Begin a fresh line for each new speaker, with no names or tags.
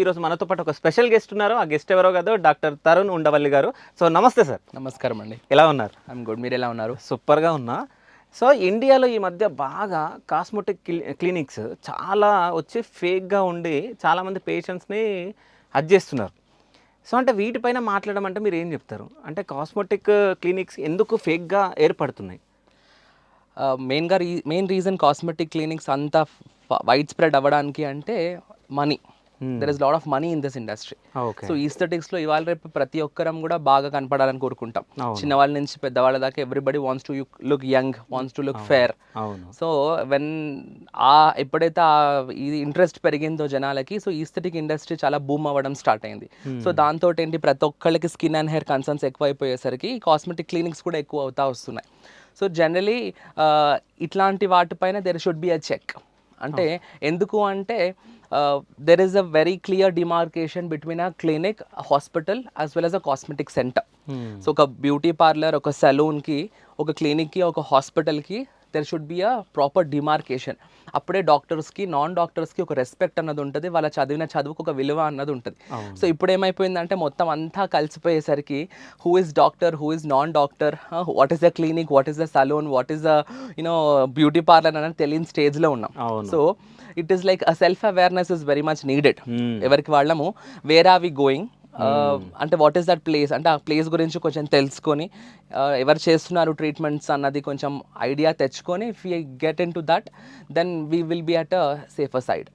ఈరోజు మనతో పాటు ఒక స్పెషల్ గెస్ట్ ఉన్నారు. ఆ గెస్ట్ ఎవరో కాదు, డాక్టర్ తరుణ్ ఉండవల్లి గారు. సో నమస్తే సార్.
నమస్కారం అండి.
ఎలా ఉన్నారు?
I'm good. మీరు ఎలా ఉన్నారు?
సూపర్గా ఉన్నా. సో ఇండియాలో ఈ మధ్య బాగా కాస్మెటిక్ క్లినిక్స్ చాలా వచ్చి ఫేక్గా ఉండి చాలామంది పేషెంట్స్ని హజ్ చేస్తున్నారు. సో అంటే వీటిపైన మాట్లాడడం అంటే మీరు ఏం చెప్తారు? అంటే కాస్మెటిక్ క్లినిక్స్ ఎందుకు ఫేక్గా ఏర్పడుతున్నాయి?
మెయిన్ రీజన్ కాస్మెటిక్ క్లినిక్స్ అంత వైడ్ స్ప్రెడ్ అవ్వడానికి అంటే money. There is lot of money in this industry.
Okay.
So ఈస్థెటిక్స్లో ఇవాళ రేపు ప్రతి ఒక్కరం కూడా బాగా కనపడాలని కోరుకుంటాం. చిన్నవాళ్ళ నుంచి పెద్దవాళ్ళ దాకా everybody wants to look young, wants to look fair.
అవును.
సో ఎప్పుడైతే ఇది ఇంట్రెస్ట్ పెరిగిందో జనాలకి, సో ఈస్థెటిక్ ఇండస్ట్రీ చాలా బూమ్ అవ్వడం స్టార్ట్ అయింది. సో దాంతో ఏంటి, ప్రతి ఒక్కళ్ళకి స్కిన్ అండ్ హెయిర్ కన్సర్న్స్ ఎక్కువైపోయేసరికి కాస్మెటిక్ క్లినిక్స్ కూడా ఎక్కువ అవుతా వస్తున్నాయి. సో జనరలీ ఇట్లాంటి వాటిపైన there should be a check. అంటే ఎందుకు అంటే there is a very clear demarcation between a clinic, hospital as well as a cosmetic centre. So ఒక బ్యూటీ పార్లర్, ఒక సెలూన్కి, ఒక క్లినిక్కి, ఒక హాస్పిటల్కి there should be a proper demarcation. అప్పుడే డాక్టర్స్కి, నాన్ డాక్టర్స్కి ఒక రెస్పెక్ట్ అన్నది ఉంటుంది, వాళ్ళ చదివిన చదువుకు ఒక విలువ అన్నది ఉంటుంది. సో ఇప్పుడు ఏమైపోయిందంటే మొత్తం అంతా కలిసిపోయేసరికి who is doctor, who is non doctor, what is the clinic, what is the salon, what is the beauty parlour అనేది తెలియని స్టేజ్లో ఉన్నాం. So it is like a self awareness is very much needed. ఎవరికి వాళ్ళము where are we going, అంటే what is that place, అంటే ఆ place గురించి కొంచెం తెలుసుకొని ఎవరు చేస్తున్నారు ట్రీట్మెంట్స్ అన్నది కొంచెం ఐడియా తెచ్చుకొని if you get into that, then we will be at a safer side.